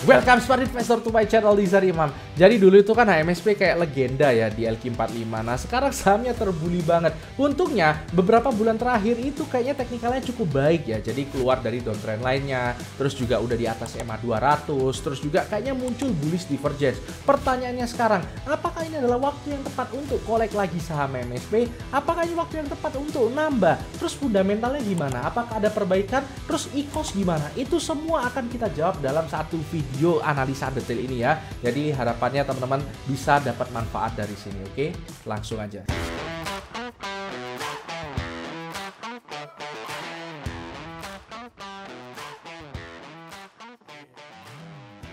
Welcome smart investor to my channel, Lizar Imam. Jadi dulu itu kan HMSP kayak legenda ya di LQ45. Nah sekarang sahamnya terbully banget. Untungnya beberapa bulan terakhir itu kayaknya teknikalnya cukup baik ya. Jadi keluar dari downtrend lainnya, terus juga udah di atas EMA 200, terus juga kayaknya muncul bullish divergence. Pertanyaannya sekarang, apakah ini adalah waktu yang tepat untuk kolek lagi saham HMSP? Apakah ini waktu yang tepat untuk nambah? Terus fundamentalnya gimana? Apakah ada perbaikan? Terus e-cost gimana? Itu semua akan kita jawab dalam satu video analisa detail ini ya. Jadi harapannya teman-teman bisa dapat manfaat dari sini. Oke, langsung aja.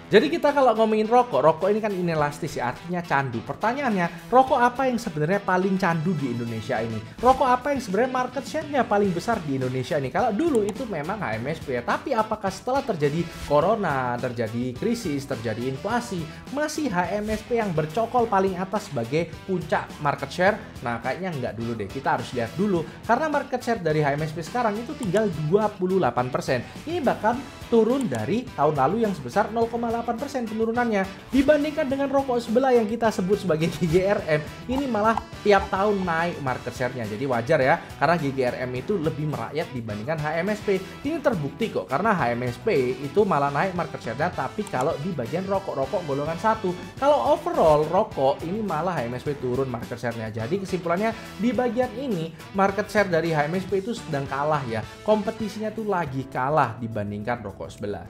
Jadi kita kalau ngomongin rokok ini kan inelastis ya, artinya candu. Pertanyaannya, rokok apa yang sebenarnya paling candu di Indonesia ini? Rokok apa yang sebenarnya market share-nya paling besar di Indonesia ini? Kalau dulu itu memang HMSP ya, tapi apakah setelah terjadi corona, terjadi krisis, terjadi inflasi, masih HMSP yang bercokol paling atas sebagai puncak market share? Nah kayaknya enggak dulu deh, kita harus lihat dulu. Karena market share dari HMSP sekarang itu tinggal 28%. Ini bahkan turun dari tahun lalu yang sebesar 0,8% penurunannya. Dibandingkan dengan rokok sebelah yang kita sebut sebagai GGRM, ini malah tiap tahun naik market share-nya. Jadi wajar ya, karena GGRM itu lebih merakyat dibandingkan HMSP. Ini terbukti kok, karena HMSP itu malah naik market share-nya, tapi kalau di bagian rokok-rokok golongan 1. Kalau overall rokok, ini malah HMSP turun market share-nya. Jadi kesimpulannya, di bagian ini, market share dari HMSP itu sedang kalah ya. Kompetisinya tuh lagi kalah dibandingkan rokok sebelah.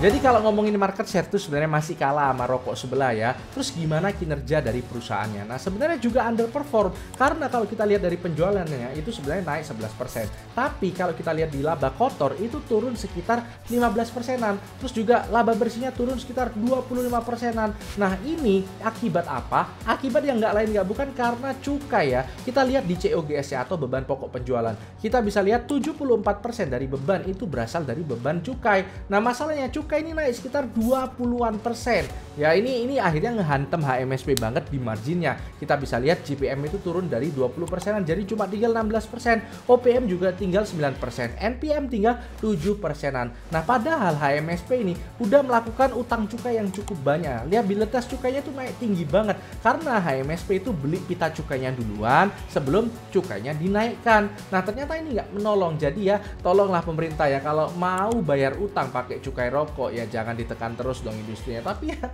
Jadi kalau ngomongin market share itu sebenarnya masih kalah sama rokok sebelah ya. Terus gimana kinerja dari perusahaannya? Nah sebenarnya juga underperform. Karena kalau kita lihat dari penjualannya itu sebenarnya naik 11%. Tapi kalau kita lihat di laba kotor itu turun sekitar 15%-an. Terus juga laba bersihnya turun sekitar 25%-an. Nah ini akibat apa? Akibat yang nggak lain nggak bukan karena cukai ya. Kita lihat di COGS ya, atau beban pokok penjualan. Kita bisa lihat 74% dari beban itu berasal dari beban cukai. Nah masalahnya cukai ini naik sekitar 20-an%. Ya ini akhirnya ngehantem HMSP banget di marginnya. Kita bisa lihat GPM itu turun dari 20%-an jadi cuma tinggal 16%. OPM juga tinggal 9%. NPM tinggal 7%-an. Nah padahal HMSP ini udah melakukan utang cukai yang cukup banyak. Liabilitas cukainya tuh naik tinggi banget. Karena HMSP itu beli pita cukainya duluan sebelum cukainya dinaikkan. Nah ternyata ini nggak menolong. Jadi ya tolonglah pemerintah ya, kalau mau bayar utang pakai cukai rokok ya jangan ditekan terus dong industrinya. Tapi ya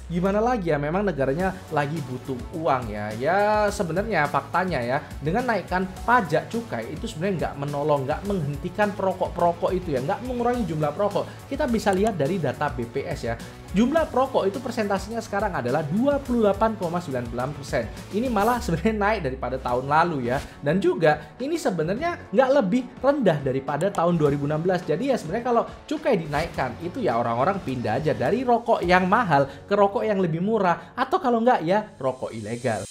gimana lagi ya, memang negaranya lagi butuh uang ya. Ya sebenarnya faktanya ya, dengan naikkan pajak cukai itu sebenarnya nggak menolong, nggak menghentikan perokok-perokok itu ya, nggak mengurangi jumlah perokok. Kita bisa lihat dari data BPS ya, jumlah perokok itu persentasenya sekarang adalah 28,99%. Ini malah sebenarnya naik daripada tahun lalu ya. Dan juga ini sebenarnya nggak lebih rendah daripada tahun 2016. Jadi ya sebenarnya kalau cukai dinaikkan itu ya orang-orang pindah aja dari rokok yang mahal ke rokok yang lebih murah, atau kalau nggak ya rokok ilegal.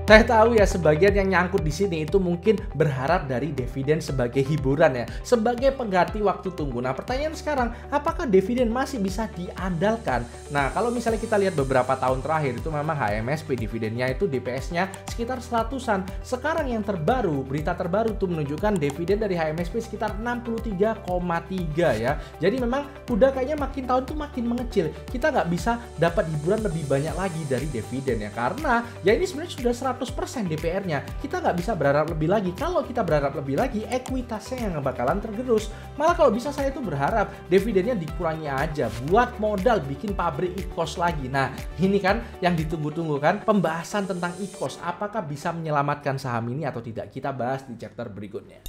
Saya tahu ya sebagian yang nyangkut di sini itu mungkin berharap dari dividen sebagai hiburan ya, sebagai pengganti waktu tunggu. Nah pertanyaan sekarang, apakah dividen masih bisa diandalkan? Nah kalau misalnya kita lihat beberapa tahun terakhir itu memang HMSP dividennya itu DPS-nya sekitar 100-an. Sekarang yang terbaru, berita terbaru tuh menunjukkan dividen dari HMSP sekitar 63,3 ya. Jadi memang udah kayaknya makin tahun tuh makin mengecil. Kita nggak bisa dapat hiburan lebih banyak lagi dari dividen ya, karena ya ini sebenarnya sudah 100% DPR-nya. Kita nggak bisa berharap lebih lagi. Kalau kita berharap lebih lagi, ekuitasnya yang bakalan tergerus. Malah kalau bisa saya tuh berharap dividennya dikurangi aja buat modal bikin pabrik e-cost lagi. Nah ini kan yang ditunggu-tunggu kan, pembahasan tentang e-cost. Apakah bisa menyelamatkan saham ini atau tidak? Kita bahas di chapter berikutnya.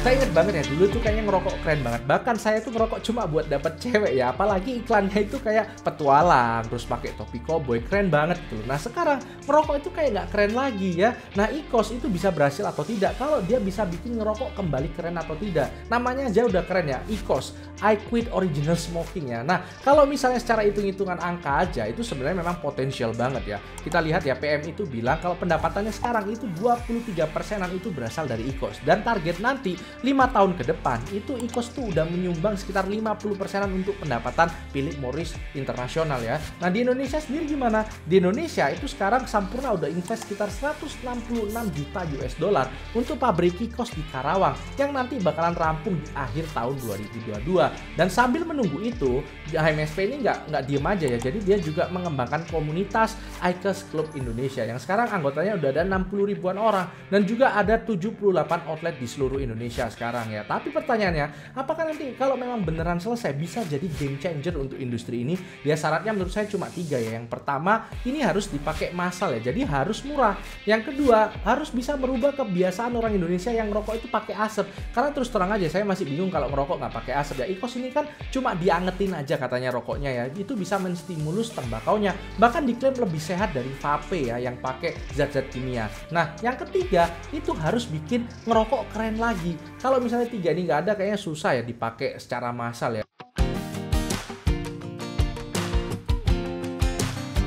Saya inget banget ya, dulu tuh kayaknya ngerokok keren banget. Bahkan saya tuh ngerokok cuma buat dapet cewek ya. Apalagi iklannya itu kayak petualang, terus pakai topi koboi, keren banget gitu. Nah sekarang ngerokok itu kayak nggak keren lagi ya. Nah e-cost itu bisa berhasil atau tidak kalau dia bisa bikin ngerokok kembali keren atau tidak. Namanya aja udah keren ya, e-cost, I quit original smoking ya. Nah kalau misalnya secara hitung-hitungan angka aja itu sebenarnya memang potensial banget ya. Kita lihat ya, PM itu bilang kalau pendapatannya sekarang itu 23%-an itu berasal dari e-cost. Dan target nanti 5 tahun ke depan itu IQOS tuh udah menyumbang sekitar 50%-an untuk pendapatan Philip Morris internasional ya. Nah di Indonesia sendiri gimana? Di Indonesia itu sekarang Sampurna udah invest sekitar 166 juta US dollar untuk pabrik IQOS di Karawang yang nanti bakalan rampung di akhir tahun 2022. Dan sambil menunggu itu, HMSP ini nggak diem aja ya. Jadi dia juga mengembangkan komunitas IQOS Club Indonesia yang sekarang anggotanya udah ada 60 ribuan orang dan juga ada 78 outlet di seluruh Indonesia sekarang ya. Tapi pertanyaannya, apakah nanti kalau memang beneran selesai bisa jadi game changer untuk industri ini? Ya syaratnya menurut saya cuma 3 ya. Yang pertama, ini harus dipakai massal ya, jadi harus murah. Yang kedua, harus bisa merubah kebiasaan orang Indonesia yang ngerokok itu pakai asap. Karena terus terang aja saya masih bingung kalau ngerokok nggak pakai asap ya. IQOS ini kan cuma diangetin aja katanya rokoknya ya. Itu bisa menstimulus tembakaunya. Bahkan diklaim lebih sehat dari vape ya yang pakai zat-zat kimia. Nah, yang ketiga itu harus bikin ngerokok keren lagi. Kalau misalnya 3 ini nggak ada, kayaknya susah ya dipakai secara massal ya.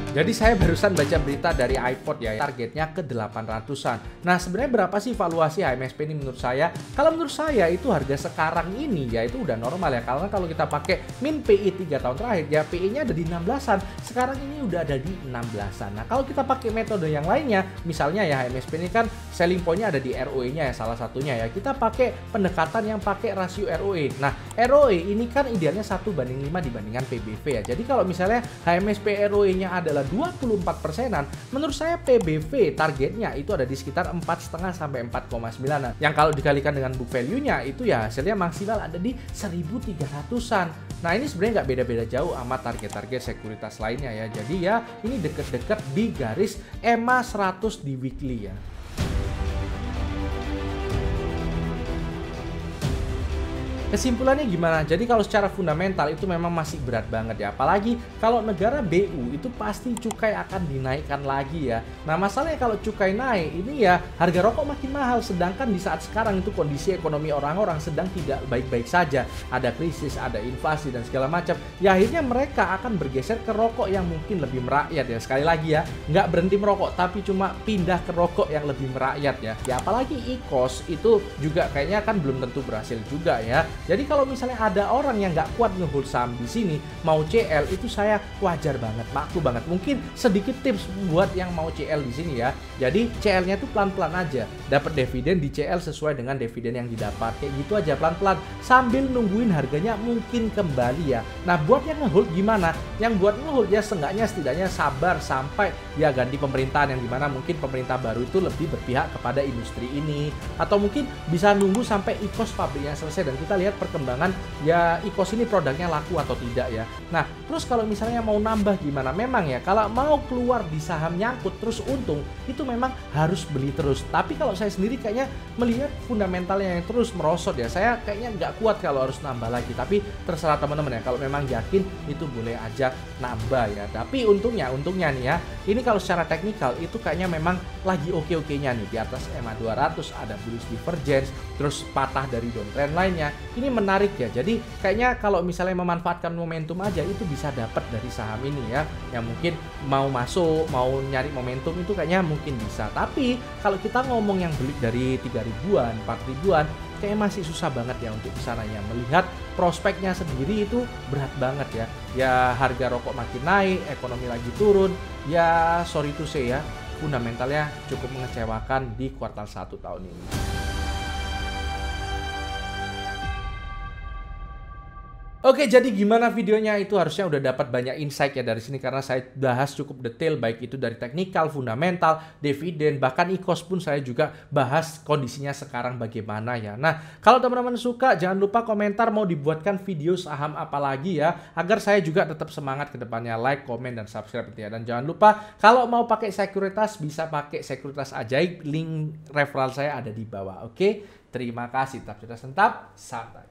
Jadi saya barusan baca berita dari iPod ya, targetnya ke 800-an. Nah sebenarnya berapa sih valuasi HMSP ini menurut saya? Kalau menurut saya itu harga sekarang ini ya itu udah normal ya. Karena kalau kita pakai min PI 3 tahun terakhir ya PI-nya ada di 16-an. Sekarang ini udah ada di 16-an. Nah kalau kita pakai metode yang lainnya, misalnya ya HMSP ini kan selling point-nya ada di ROE-nya ya salah satunya ya. Kita pakai pendekatan yang pakai rasio ROE. Nah ROE ini kan idealnya 1:5 dibandingkan PBV ya. Jadi kalau misalnya HMSP ROE-nya adalah 24%-an, menurut saya PBV targetnya itu ada di sekitar 4,5 sampai 4,9-an. Yang kalau dikalikan dengan book value-nya itu ya hasilnya maksimal ada di 1.300-an. Nah ini sebenarnya nggak beda-beda jauh sama target-target sekuritas lainnya ya. Jadi ya ini deket-deket di garis EMA 100 di weekly ya. Kesimpulannya gimana? Jadi kalau secara fundamental itu memang masih berat banget ya. Apalagi kalau negara BU itu pasti cukai akan dinaikkan lagi ya. Nah masalahnya kalau cukai naik ini ya harga rokok makin mahal. Sedangkan di saat sekarang itu kondisi ekonomi orang-orang sedang tidak baik-baik saja. Ada krisis, ada inflasi dan segala macam. Ya akhirnya mereka akan bergeser ke rokok yang mungkin lebih merakyat ya. Sekali lagi ya, nggak berhenti merokok tapi cuma pindah ke rokok yang lebih merakyat ya. Ya apalagi IQOS itu juga kayaknya kan belum tentu berhasil juga ya. Jadi kalau misalnya ada orang yang nggak kuat ngehold saham di sini, mau CL itu saya wajar banget, makhluk banget. Mungkin sedikit tips buat yang mau CL di sini ya. Jadi CL-nya tuh pelan-pelan aja, dapat dividen di CL sesuai dengan dividen yang didapat. Kayak gitu aja pelan-pelan sambil nungguin harganya mungkin kembali ya. Nah buat yang ngehold gimana? Yang buat ngehold ya setidaknya sabar sampai ya ganti pemerintahan yang dimana mungkin pemerintah baru itu lebih berpihak kepada industri ini, atau mungkin bisa nunggu sampai IQOS pabriknya selesai dan kita lihat perkembangan ya IQOS ini produknya laku atau tidak ya. Nah terus kalau misalnya mau nambah gimana? Memang ya kalau mau keluar di saham nyangkut terus untung itu memang harus beli terus. Tapi kalau saya sendiri kayaknya melihat fundamentalnya yang terus merosot ya, saya kayaknya nggak kuat kalau harus nambah lagi. Tapi terserah teman-teman ya, kalau memang yakin itu boleh aja nambah ya. Tapi untungnya nih ya, ini kalau secara teknikal itu kayaknya memang lagi oke-okenya nih. Di atas EMA 200 ada bullish divergence, terus patah dari downtrend lainnya. Ini menarik ya. Jadi kayaknya kalau misalnya memanfaatkan momentum aja itu bisa dapat dari saham ini ya. Yang mungkin mau masuk, mau nyari momentum itu kayaknya mungkin bisa. Tapi kalau kita ngomong yang beli dari 3.000-an, 4.000-an, kayaknya masih susah banget ya untuk kesananya. Melihat prospeknya sendiri itu berat banget ya. Ya harga rokok makin naik, ekonomi lagi turun. Ya sorry to say ya, fundamentalnya cukup mengecewakan di kuartal 1 tahun ini. Oke, jadi gimana videonya? Itu harusnya udah dapat banyak insight ya dari sini karena saya bahas cukup detail baik itu dari teknikal, fundamental, dividen, bahkan IQOS pun saya juga bahas kondisinya sekarang bagaimana ya. Nah, kalau teman-teman suka jangan lupa komentar mau dibuatkan video saham apa lagi ya agar saya juga tetap semangat ke depannya. Like, komen, dan subscribe ya. Dan jangan lupa kalau mau pakai sekuritas bisa pakai sekuritas ajaib, link referral saya ada di bawah. Oke, terima kasih. Tetap cerdas, tetap santai.